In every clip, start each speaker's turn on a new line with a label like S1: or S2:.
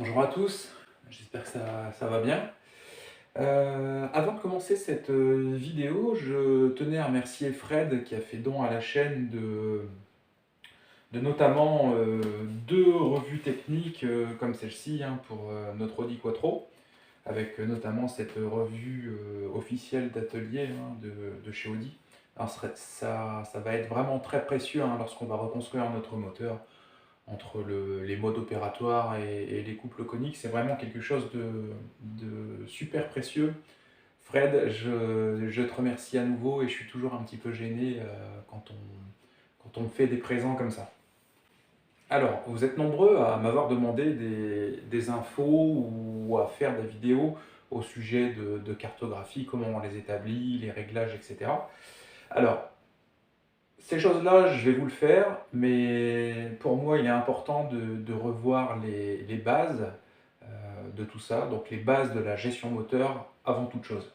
S1: Bonjour à tous, j'espère que ça va bien. Avant de commencer cette vidéo, je tenais à remercier Fred qui a fait don à la chaîne de notamment deux revues techniques comme celle-ci pour notre Audi Quattro, avec notamment cette revue officielle d'atelier de chez Audi. Alors, ça va être vraiment très précieux lorsqu'on va reconstruire notre moteur entre les modes opératoires et les couples coniques. C'est vraiment quelque chose de super précieux. Fred, je te remercie à nouveau et je suis toujours un petit peu gêné quand on me fait des présents comme ça. Alors, vous êtes nombreux à m'avoir demandé des infos ou à faire des vidéos au sujet de cartographie, comment on les établit, les réglages, etc. Alors, ces choses-là, je vais vous le faire, mais pour moi, il est important de revoir les bases de tout ça, donc les bases de la gestion moteur avant toute chose.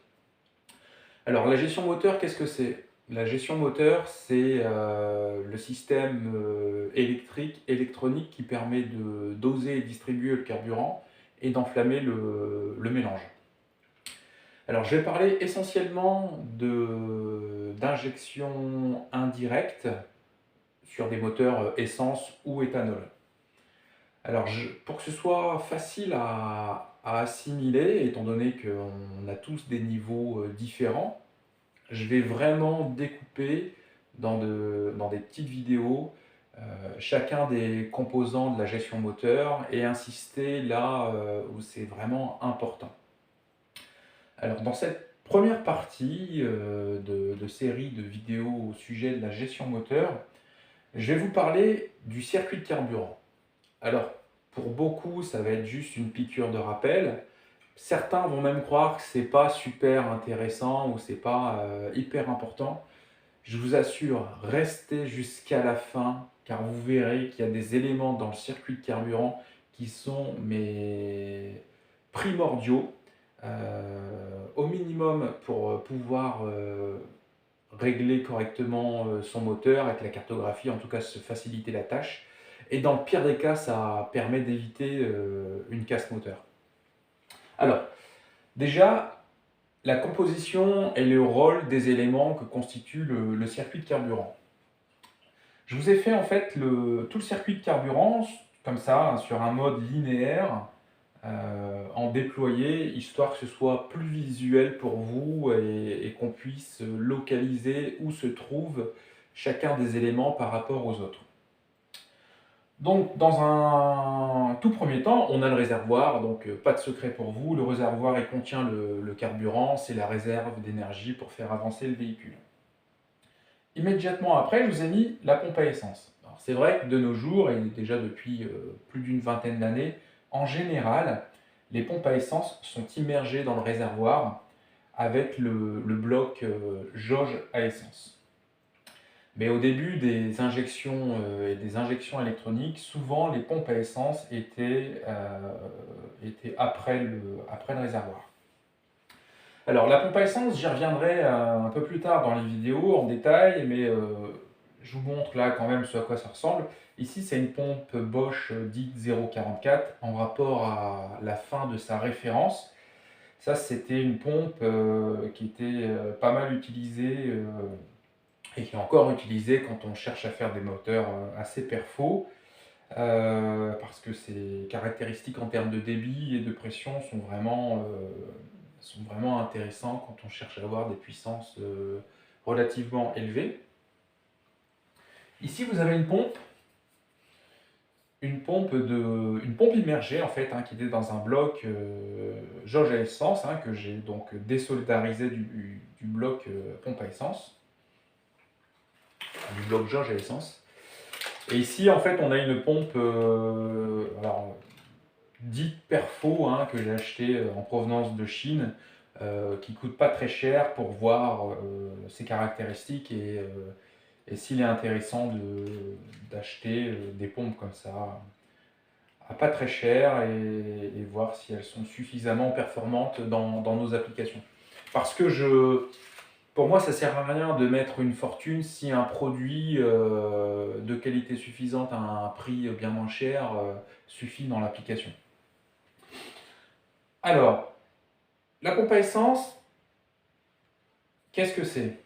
S1: Alors, la gestion moteur, qu'est-ce que c'est? La gestion moteur, c'est le système électrique, électronique qui permet de doser et distribuer le carburant et d'enflammer le mélange. Alors, je vais parler essentiellement d'injection indirecte sur des moteurs essence ou éthanol. Alors, pour que ce soit facile à assimiler, étant donné qu'on a tous des niveaux différents, je vais vraiment découper dans des petites vidéos chacun des composants de la gestion moteur et insister là où c'est vraiment important. Alors, dans cette première partie de série de vidéos au sujet de la gestion moteur, je vais vous parler du circuit de carburant. Alors, pour beaucoup, ça va être juste une piqûre de rappel. Certains vont même croire que c'est pas super intéressant ou c'est pas hyper important. Je vous assure, restez jusqu'à la fin car vous verrez qu'il y a des éléments dans le circuit de carburant qui sont primordiaux, au minimum pour pouvoir régler correctement son moteur avec la cartographie, en tout cas se faciliter la tâche. Et dans le pire des cas, ça permet d'éviter une casse moteur. Alors, déjà, la composition et le rôle des éléments que constitue le circuit de carburant. Je vous ai fait en fait tout le circuit de carburant, comme ça, sur un mode linéaire, en déployé, histoire que ce soit plus visuel pour vous et qu'on puisse localiser où se trouve chacun des éléments par rapport aux autres. Donc, dans un tout premier temps, on a le réservoir, donc pas de secret pour vous. Le réservoir, il contient le carburant, c'est la réserve d'énergie pour faire avancer le véhicule. Immédiatement après, je vous ai mis la pompe à essence. Alors, c'est vrai que de nos jours, et déjà depuis plus d'une vingtaine d'années, en général, les pompes à essence sont immergées dans le réservoir avec le bloc jauge à essence. Mais au début des injections et des injections électroniques, souvent les pompes à essence étaient après le réservoir. Alors la pompe à essence, j'y reviendrai un peu plus tard dans les vidéos en détail, mais je vous montre là quand même ce à quoi ça ressemble. Ici c'est une pompe Bosch dite 044 en rapport à la fin de sa référence. Ça c'était une pompe qui était pas mal utilisée et qui est encore utilisé quand on cherche à faire des moteurs assez perfos, parce que ses caractéristiques en termes de débit et de pression sont vraiment intéressants quand on cherche à avoir des puissances relativement élevées. Ici, vous avez une pompe immergée en fait, qui était dans un bloc jauge à essence, que j'ai donc désolidarisé du bloc pompe à essence, du bloc jauge à essence. Et ici, en fait, on a une pompe dite perfo que j'ai achetée en provenance de Chine, qui ne coûte pas très cher pour voir ses caractéristiques et s'il est intéressant d'acheter des pompes comme ça à pas très cher et voir si elles sont suffisamment performantes dans nos applications. Parce que pour moi, ça ne sert à rien de mettre une fortune si un produit de qualité suffisante à un prix bien moins cher suffit dans l'application. Alors, la pompe à essence, qu'est-ce que c'est?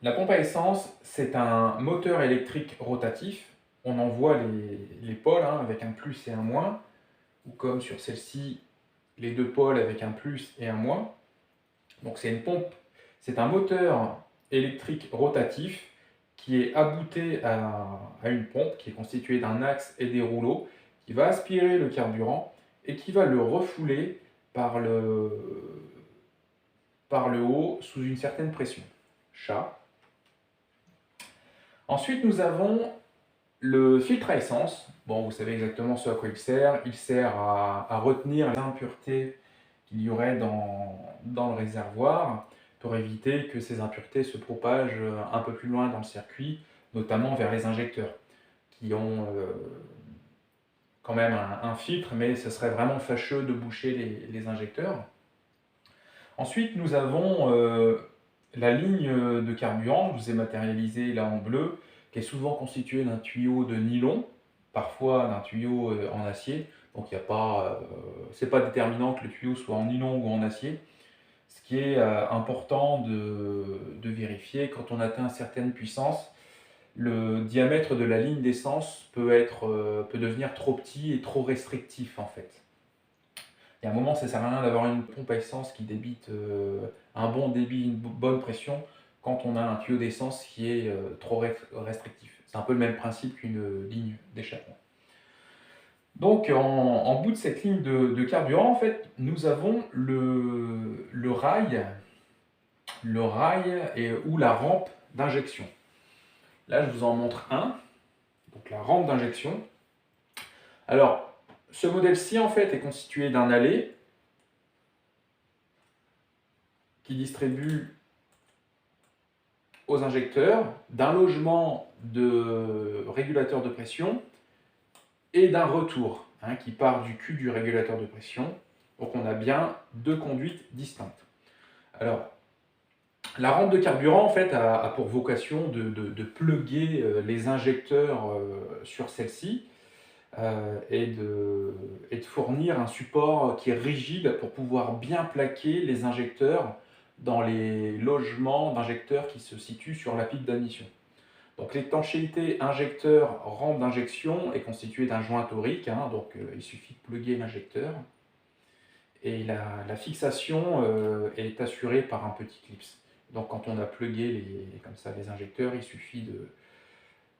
S1: La pompe à essence, c'est un moteur électrique rotatif. On en voit les pôles hein, avec un plus et un moins, ou comme sur celle-ci, les deux pôles avec un plus et un moins. Donc c'est une pompe, c'est un moteur électrique rotatif qui est abouté à une pompe qui est constituée d'un axe et des rouleaux, qui va aspirer le carburant et qui va le refouler par le haut sous une certaine pression. Chat. Ensuite, nous avons le filtre à essence. Bon, vous savez exactement ce à quoi il sert. Il sert à retenir les impuretés qu'il y aurait dans le réservoir pour éviter que ces impuretés se propagent un peu plus loin dans le circuit, notamment vers les injecteurs, qui ont quand même un filtre, mais ce serait vraiment fâcheux de boucher les injecteurs. Ensuite, nous avons la ligne de carburant, je vous ai matérialisé là en bleu, qui est souvent constituée d'un tuyau de nylon, parfois d'un tuyau en acier. Donc c'est pas déterminant que le tuyau soit en nylon ou en acier. Ce qui est important de vérifier, quand on atteint certaines puissances, le diamètre de la ligne d'essence peut devenir trop petit et trop restrictif en fait. Il y a un moment, ça ne sert à rien d'avoir une pompe à essence qui débite un bon débit, une bonne pression, quand on a un tuyau d'essence qui est trop restrictif. C'est un peu le même principe qu'une ligne d'échappement. Donc, en bout de cette ligne de carburant, en fait, nous avons le rail ou la rampe d'injection. Là, je vous en montre un. Donc, la rampe d'injection. Alors, ce modèle-ci, en fait, est constitué d'un allé qui distribue aux injecteurs, d'un logement de régulateur de pression et d'un retour qui part du cul du régulateur de pression. Donc on a bien deux conduites distinctes. Alors, la rampe de carburant en fait a pour vocation de plugger les injecteurs sur celle-ci et de fournir un support qui est rigide pour pouvoir bien plaquer les injecteurs dans les logements d'injecteurs qui se situent sur la pile d'admission. Donc l'étanchéité injecteur-rampe d'injection est constituée d'un joint torique, donc il suffit de plugger l'injecteur. Et la fixation est assurée par un petit clips. Donc quand on a plugué comme ça les injecteurs, il suffit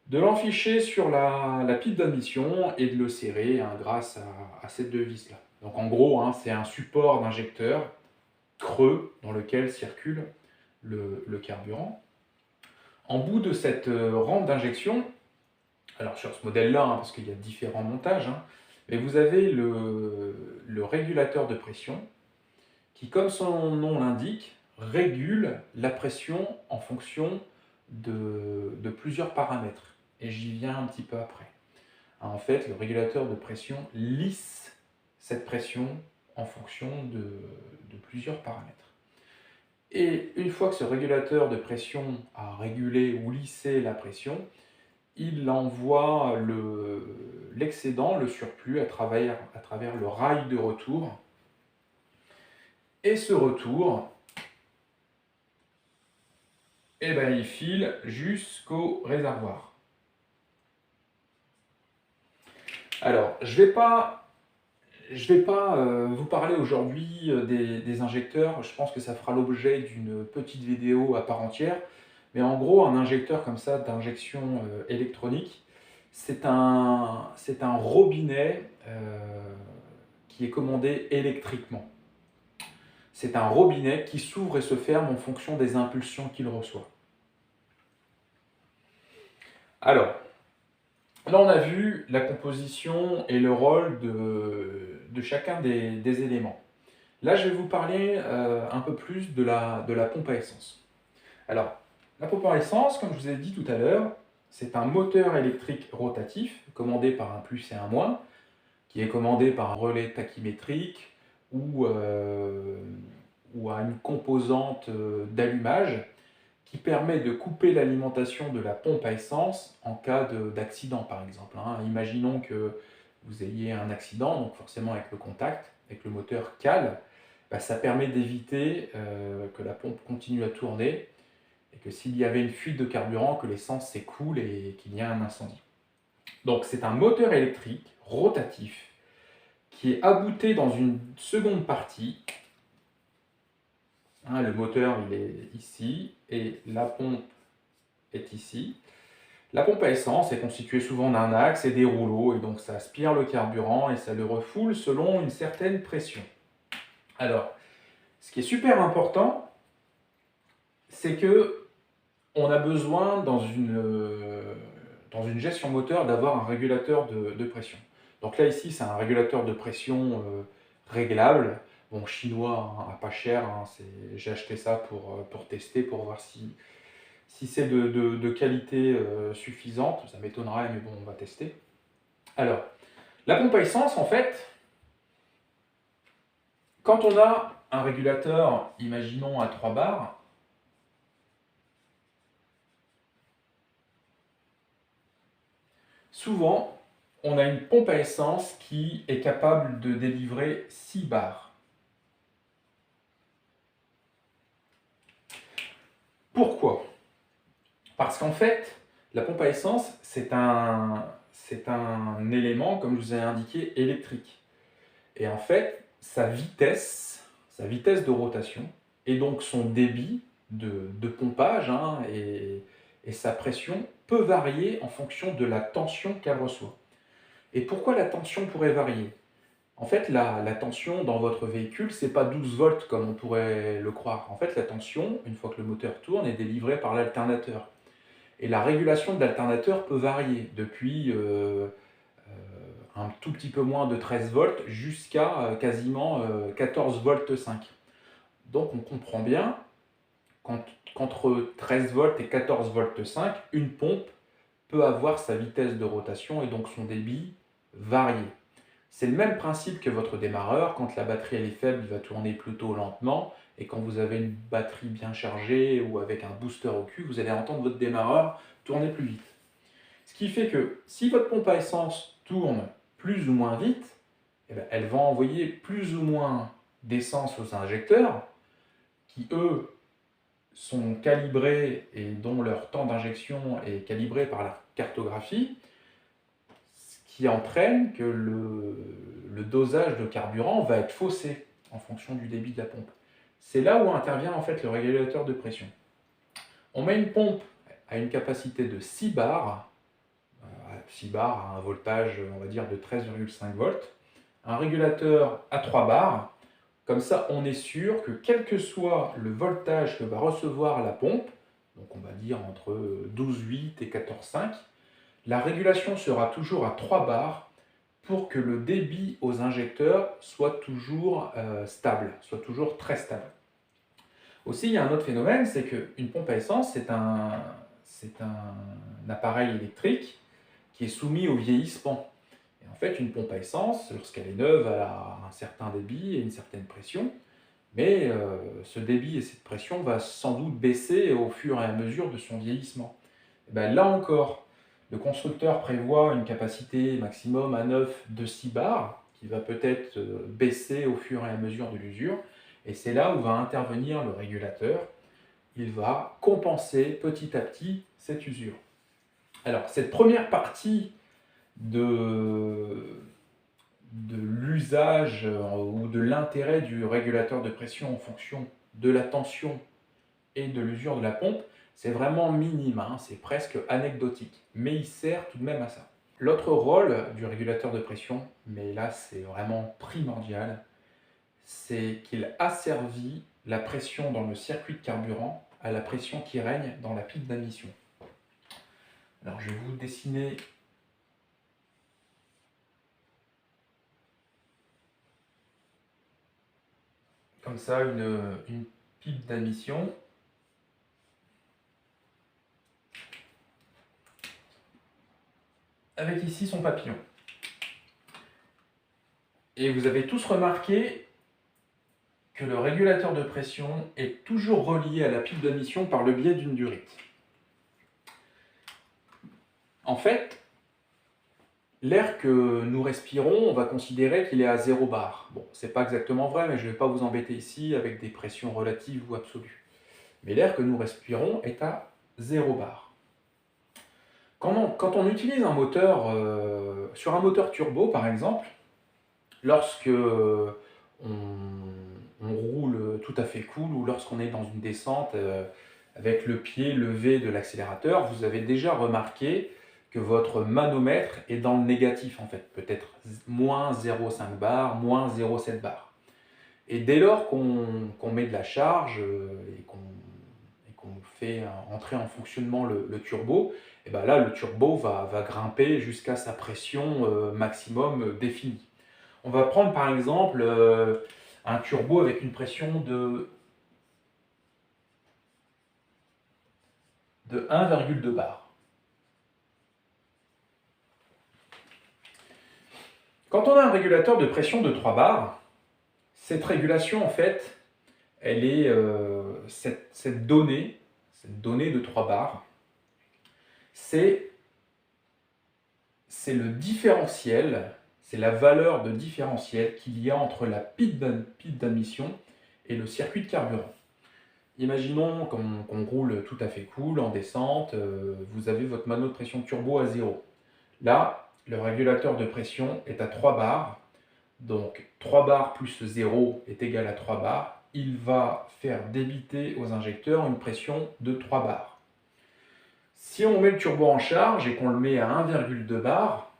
S1: de l'enficher sur la pile d'admission et de le serrer grâce à ces deux vis-là. Donc en gros, c'est un support d'injecteur creux dans lequel circule le carburant. En bout de cette rampe d'injection, alors sur ce modèle-là, parce qu'il y a différents montages, mais vous avez le régulateur de pression qui, comme son nom l'indique, régule la pression en fonction de plusieurs paramètres. Et j'y viens un petit peu après. En fait, le régulateur de pression lisse cette pression en fonction de plusieurs paramètres. Et une fois que ce régulateur de pression a régulé ou lissé la pression, il envoie l'excédent, le surplus, à travers le rail de retour. Et ce retour, il file jusqu'au réservoir. Alors, je vais pas vous parler aujourd'hui des injecteurs. Je pense que ça fera l'objet d'une petite vidéo à part entière. Mais en gros, un injecteur comme ça d'injection électronique, c'est un robinet qui est commandé électriquement. C'est un robinet qui s'ouvre et se ferme en fonction des impulsions qu'il reçoit. Alors, là on a vu la composition et le rôle de chacun des éléments. Là je vais vous parler un peu plus de la pompe à essence. Alors, la pompe à essence, comme je vous ai dit tout à l'heure, c'est un moteur électrique rotatif commandé par un plus et un moins, qui est commandé par un relais tachymétrique ou à une composante d'allumage qui permet de couper l'alimentation de la pompe à essence en cas d'accident par exemple. Imaginons que vous ayez un accident, donc forcément avec le contact, et que le moteur cale, bah, ça permet d'éviter que la pompe continue à tourner et que s'il y avait une fuite de carburant, que l'essence s'écoule et qu'il y ait un incendie. Donc c'est un moteur électrique rotatif qui est abouté dans une seconde partie. Hein, le moteur il est ici et la pompe est ici. La pompe à essence est constituée souvent d'un axe et des rouleaux, et donc ça aspire le carburant et ça le refoule selon une certaine pression. Alors, ce qui est super important, c'est que on a besoin dans une gestion moteur d'avoir un régulateur de pression. Donc là ici c'est un régulateur de pression réglable, bon chinois, hein, à pas cher, hein, j'ai acheté ça pour tester, pour voir si c'est de qualité suffisante. Ça m'étonnerait mais bon on va tester. Alors, la pompe à essence en fait, quand on a un régulateur, imaginons à 3 bars, souvent, on a une pompe à essence qui est capable de délivrer 6 bars. Pourquoi? Parce qu'en fait, la pompe à essence, c'est un élément, comme je vous ai indiqué, électrique. Et en fait, sa vitesse de rotation, et donc son débit de pompage, hein, et sa pression peut varier en fonction de la tension qu'elle reçoit. Et pourquoi la tension pourrait varier? En fait, la tension dans votre véhicule, c'est pas 12 volts comme on pourrait le croire. En fait, la tension, une fois que le moteur tourne, est délivrée par l'alternateur. Et la régulation de l'alternateur peut varier depuis un tout petit peu moins de 13 volts jusqu'à quasiment 14 volts 5. Donc on comprend bien qu'entre 13 volts et 14 volts 5, une pompe peut avoir sa vitesse de rotation et donc son débit varier. C'est le même principe que votre démarreur. Quand la batterie elle est faible, il va tourner plutôt lentement. Et quand vous avez une batterie bien chargée ou avec un booster au cul, vous allez entendre votre démarreur tourner plus vite. Ce qui fait que si votre pompe à essence tourne plus ou moins vite, eh bien, elle va envoyer plus ou moins d'essence aux injecteurs qui, eux, sont calibrés et dont leur temps d'injection est calibré par la cartographie, ce qui entraîne que le dosage de carburant va être faussé en fonction du débit de la pompe. C'est là où intervient en fait le régulateur de pression. On met une pompe à une capacité de 6 bars, 6 bars à un voltage on va dire de 13,5 volts, un régulateur à 3 bars. Comme ça, on est sûr que quel que soit le voltage que va recevoir la pompe, donc on va dire entre 12,8 et 14,5, la régulation sera toujours à 3 bars pour que le débit aux injecteurs soit toujours stable, soit toujours très stable. Aussi, il y a un autre phénomène, c'est qu'une pompe à essence, c'est un appareil électrique qui est soumis au vieillissement. Et en fait, une pompe à essence, lorsqu'elle est neuve, elle a un certain débit et une certaine pression, mais ce débit et cette pression va sans doute baisser au fur et à mesure de son vieillissement. Et bien, là encore, le constructeur prévoit une capacité maximum à neuf de 6 bars, qui va peut-être baisser au fur et à mesure de l'usure, et c'est là où va intervenir le régulateur. Il va compenser petit à petit cette usure. Alors, cette première partie de l'usage ou de l'intérêt du régulateur de pression en fonction de la tension et de l'usure de la pompe, c'est vraiment minime, hein, c'est presque anecdotique, mais il sert tout de même à ça. L'autre rôle du régulateur de pression, mais là c'est vraiment primordial, c'est qu'il asservit la pression dans le circuit de carburant à la pression qui règne dans la pipe d'admission. Alors je vais vous dessiner comme ça une pipe d'admission. Avec ici son papillon. Et vous avez tous remarqué que le régulateur de pression est toujours relié à la pipe d'admission par le biais d'une durite. En fait, l'air que nous respirons, on va considérer qu'il est à 0 bar. Bon, c'est pas exactement vrai, mais je ne vais pas vous embêter ici avec des pressions relatives ou absolues. Mais l'air que nous respirons est à 0 bar. Quand on utilise un moteur, sur un moteur turbo par exemple, lorsque on roule tout à fait cool ou lorsqu'on est dans une descente avec le pied levé de l'accélérateur, vous avez déjà remarqué que votre manomètre est dans le négatif en fait, peut-être moins 0,5 bar, moins 0,7 bar. Et dès lors qu'on met de la charge et qu'on fait entrer en fonctionnement le turbo, et ben là le turbo va grimper jusqu'à sa pression maximum définie. On va prendre par exemple un turbo avec une pression de 1,2 bar. Quand on a un régulateur de pression de 3 bars, cette régulation en fait, elle est cette donnée de 3 bars, c'est le différentiel, c'est la valeur de différentiel qu'il y a entre la pile d'admission et le circuit de carburant. Imaginons qu'on roule tout à fait cool, en descente, vous avez votre mano de pression turbo à 0. Là, le régulateur de pression est à 3 bars, donc 3 bars plus 0 est égal à 3 bars. Il va faire débiter aux injecteurs une pression de 3 bars. Si on met le turbo en charge et qu'on le met à 1,2 bar,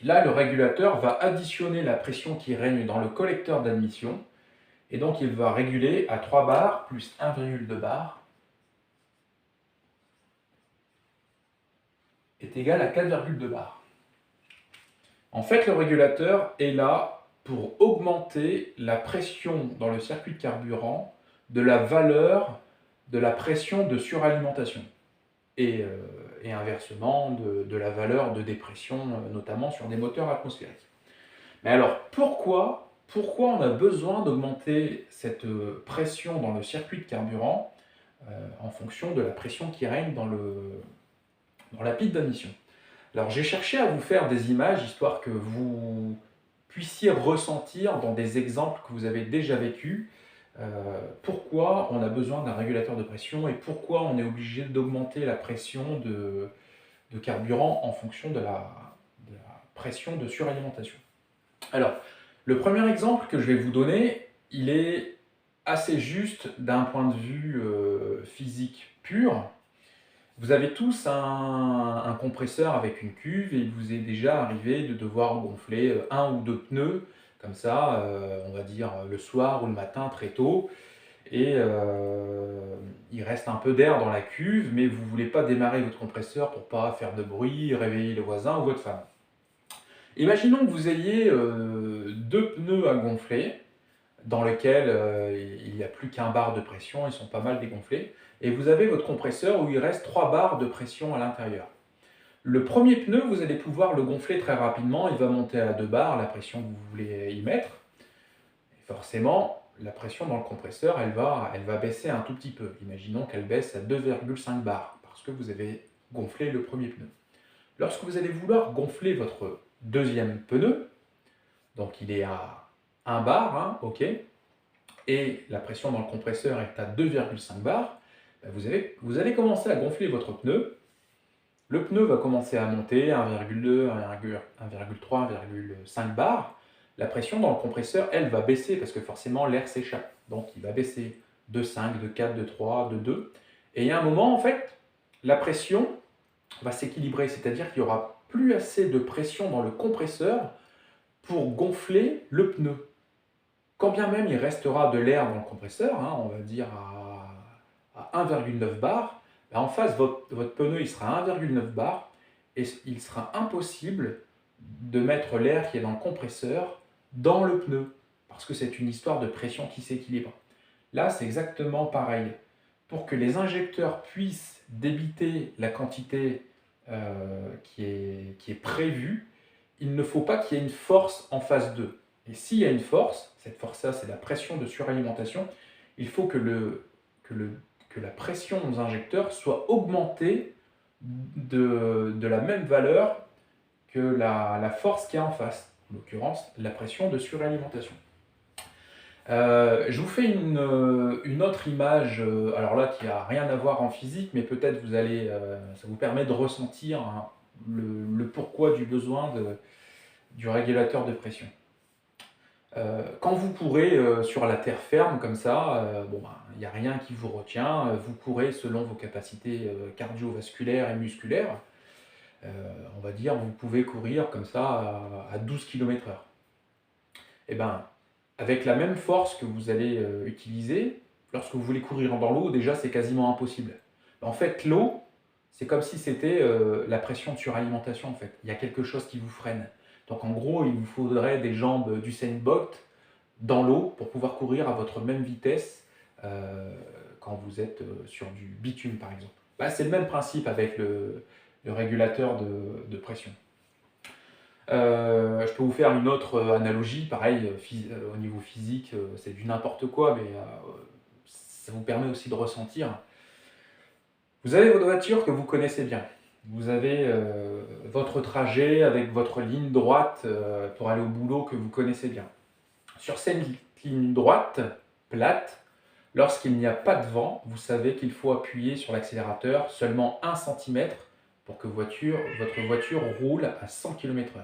S1: là, le régulateur va additionner la pression qui règne dans le collecteur d'admission, et donc il va réguler à 3 bars plus 1,2 bar est égal à 4,2 bars. En fait, le régulateur est là pour augmenter la pression dans le circuit de carburant de la valeur de la pression de suralimentation et inversement de la valeur de dépression, notamment sur des moteurs atmosphériques. Mais alors, pourquoi on a besoin d'augmenter cette pression dans le circuit de carburant en fonction de la pression qui règne dans la pile d'admission? Alors j'ai cherché à vous faire des images histoire que vous puissiez ressentir dans des exemples que vous avez déjà vécus pourquoi on a besoin d'un régulateur de pression et pourquoi on est obligé d'augmenter la pression de carburant en fonction de la pression de suralimentation. Alors, le premier exemple que je vais vous donner, il est assez juste d'un point de vue physique pur. Vous avez tous un compresseur avec une cuve et il vous est déjà arrivé de devoir gonfler un ou deux pneus, comme ça, on va dire le soir ou le matin très tôt, et il reste un peu d'air dans la cuve, mais vous ne voulez pas démarrer votre compresseur pour ne pas faire de bruit, réveiller les voisins ou votre femme. Imaginons que vous ayez deux pneus à gonfler, dans lesquels il n'y a plus qu'un bar de pression, ils sont pas mal dégonflés, et vous avez votre compresseur où il reste 3 bars de pression à l'intérieur. Le premier pneu, vous allez pouvoir le gonfler très rapidement, il va monter à 2 bars, la pression que vous voulez y mettre. Et forcément, la pression dans le compresseur, elle va baisser un tout petit peu. Imaginons qu'elle baisse à 2,5 bars, parce que vous avez gonflé le premier pneu. Lorsque vous allez vouloir gonfler votre deuxième pneu, donc il est à 1 bar, hein, ok, et la pression dans le compresseur est à 2,5 bars, vous allez commencer à gonfler votre pneu. Le pneu va commencer à monter 1,2, 1,3, 1,5 bars. La pression dans le compresseur, elle, va baisser parce que forcément l'air s'échappe. Donc il va baisser de 5, de 4, de 3, de 2. Et il y a un moment, en fait, la pression va s'équilibrer, c'est-à-dire qu'il n'y aura plus assez de pression dans le compresseur pour gonfler le pneu. Quand bien même il restera de l'air dans le compresseur, hein, on va dire à 1,9 bar, ben en face, votre pneu il sera à 1,9 bar et il sera impossible de mettre l'air qui est dans le compresseur dans le pneu, parce que c'est une histoire de pression qui s'équilibre. Là, c'est exactement pareil. Pour que les injecteurs puissent débiter la quantité qui est prévue, il ne faut pas qu'il y ait une force en phase 2. Et s'il y a une force, cette force-là, c'est la pression de suralimentation, il faut que la pression aux injecteurs soit augmentée de la même valeur que la force qui est en face, en l'occurrence la pression de suralimentation. Je vous fais une autre image, alors là qui a rien à voir en physique, mais peut-être vous allez, ça vous permet de ressentir, hein, le pourquoi du besoin du régulateur de pression. Quand vous courez sur la terre ferme comme ça, bon, ben, il n'y a rien qui vous retient, vous courez selon vos capacités cardiovasculaires et musculaires. Euh, on va dire, vous pouvez courir comme ça à 12 km/h. Et ben, avec la même force que vous allez utiliser, lorsque vous voulez courir dans l'eau, déjà c'est quasiment impossible. En fait, l'eau, c'est comme si c'était la pression de suralimentation en fait. Il y a quelque chose qui vous freine. Donc en gros, il vous faudrait des jambes d'Usain Bolt dans l'eau pour pouvoir courir à votre même vitesse quand vous êtes sur du bitume par exemple. Bah, c'est le même principe avec le régulateur de pression. Je peux vous faire une autre analogie, pareil, au niveau physique, c'est du n'importe quoi, mais ça vous permet aussi de ressentir. Vous avez votre voiture que vous connaissez bien. Vous avez votre trajet avec votre ligne droite pour aller au boulot que vous connaissez bien. Sur cette ligne droite, plate, lorsqu'il n'y a pas de vent, vous savez qu'il faut appuyer sur l'accélérateur seulement 1 cm pour que votre voiture roule à 100 km/h.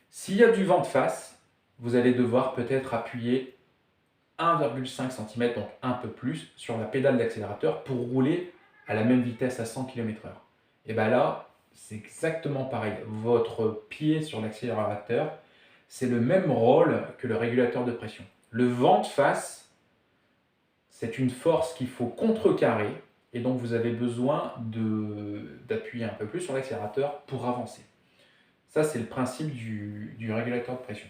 S1: S'il y a du vent de face, vous allez devoir peut-être appuyer 1,5 cm, donc un peu plus, sur la pédale d'accélérateur pour rouler à la même vitesse à 100 km/h. Et bien là, c'est exactement pareil. Votre pied sur l'accélérateur, c'est le même rôle que le régulateur de pression. Le vent de face, c'est une force qu'il faut contrecarrer et donc vous avez besoin d'appuyer un peu plus sur l'accélérateur pour avancer. Ça, c'est le principe du régulateur de pression.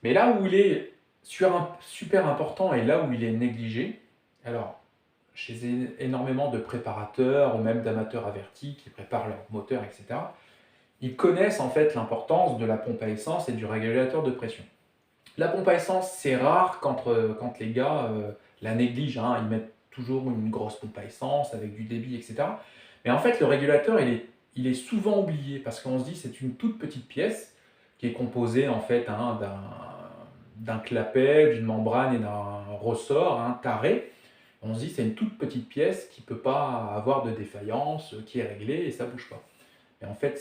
S1: Mais là où il est super important et là où il est négligé, alors, chez énormément de préparateurs ou même d'amateurs avertis qui préparent leur moteur, etc., ils connaissent en fait l'importance de la pompe à essence et du régulateur de pression. La pompe à essence, c'est rare quand les gars la négligent, hein. Ils mettent toujours une grosse pompe à essence avec du débit, etc. Mais en fait, le régulateur, il est souvent oublié parce qu'on se dit c'est une toute petite pièce qui est composée en fait hein, d'un clapet, d'une membrane et d'un ressort taré. On se dit c'est une toute petite pièce qui ne peut pas avoir de défaillance, qui est réglée et ça ne bouge pas. Mais en fait,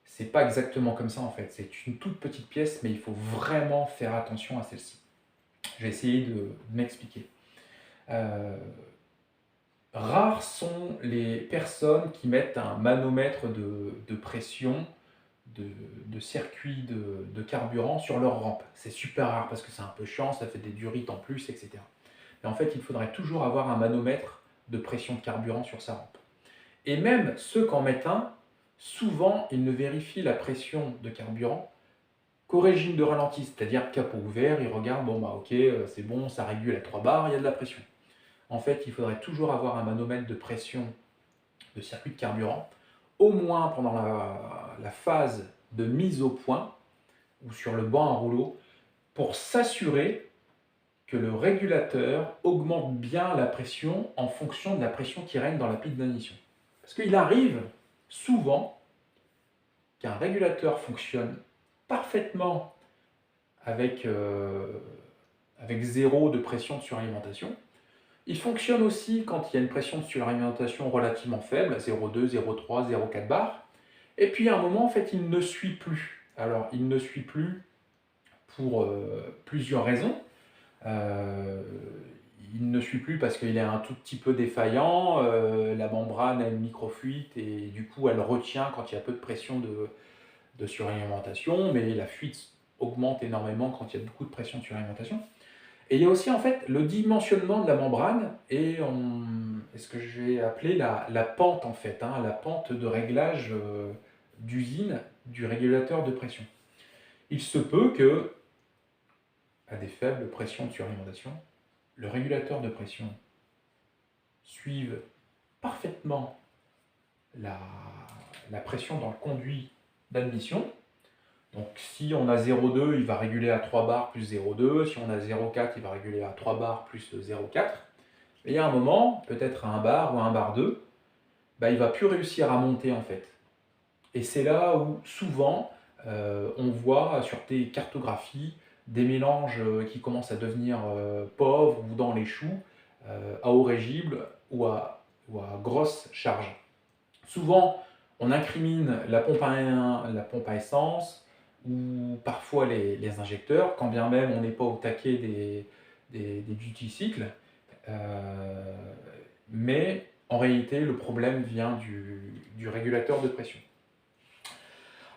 S1: c'est pas exactement comme ça en fait. C'est une toute petite pièce, mais il faut vraiment faire attention à celle-ci. Je vais essayer de m'expliquer. Rares sont les personnes qui mettent un manomètre de pression de circuit de carburant sur leur rampe. C'est super rare parce que c'est un peu chiant, ça fait des durites en plus, etc. Mais en fait, il faudrait toujours avoir un manomètre de pression de carburant sur sa rampe. Et même ceux qui en mettent un, souvent, ils ne vérifient la pression de carburant qu'au régime de ralenti, c'est-à-dire capot ouvert, ils regardent, bon bah ok, c'est bon, ça régule à 3 bars, il y a de la pression. En fait, il faudrait toujours avoir un manomètre de pression de circuit de carburant, au moins pendant la phase de mise au point, ou sur le banc à rouleau, pour s'assurer que le régulateur augmente bien la pression en fonction de la pression qui règne dans la pile d'ignition. Parce qu'il arrive souvent qu'un régulateur fonctionne parfaitement avec 0 de pression de suralimentation. Il fonctionne aussi quand il y a une pression de suralimentation relativement faible, 0,2, 0,3, 0,4 bar. Et puis à un moment, en fait, il ne suit plus. Alors, il ne suit plus pour plusieurs raisons. Il ne suit plus parce qu'il est un tout petit peu défaillant, la membrane a une microfuite et du coup elle retient quand il y a peu de pression de suralimentation, mais la fuite augmente énormément quand il y a beaucoup de pression de suralimentation. Et il y a aussi en fait le dimensionnement de la membrane et ce que je vais appeler la pente en fait, la pente de réglage d'usine du régulateur de pression. Il se peut que, à des faibles pressions de suralimentation, le régulateur de pression suive parfaitement la pression dans le conduit d'admission. Donc si on a 0,2, il va réguler à 3 bars plus 0,2. Si on a 0,4, il va réguler à 3 bars plus 0,4. Et il y a un moment, peut-être à 1 bar ou à 1 bar 2, il ne va plus réussir à monter en fait. Et c'est là où souvent on voit sur tes cartographies des mélanges qui commencent à devenir pauvres ou dans les choux, à eau régible ou à grosse charge. Souvent, on incrimine la pompe à essence ou parfois les injecteurs, quand bien même on n'est pas au taquet des duty cycles. Euh, mais en réalité, le problème vient du régulateur de pression.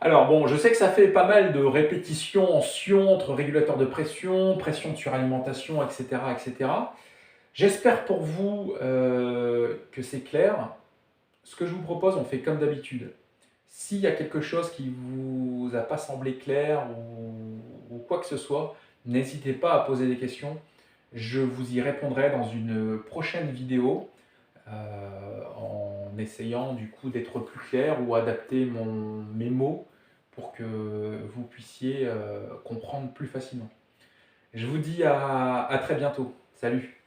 S1: Alors bon, je sais que ça fait pas mal de répétitions en sion entre régulateur de pression, pression de suralimentation, etc. etc. J'espère pour vous que c'est clair. Ce que je vous propose, on fait comme d'habitude. S'il y a quelque chose qui vous a pas semblé clair ou quoi que ce soit, n'hésitez pas à poser des questions. Je vous y répondrai dans une prochaine vidéo en essayant du coup d'être plus clair ou adapter mes mots pour que vous puissiez comprendre plus facilement. Je vous dis à très bientôt. Salut!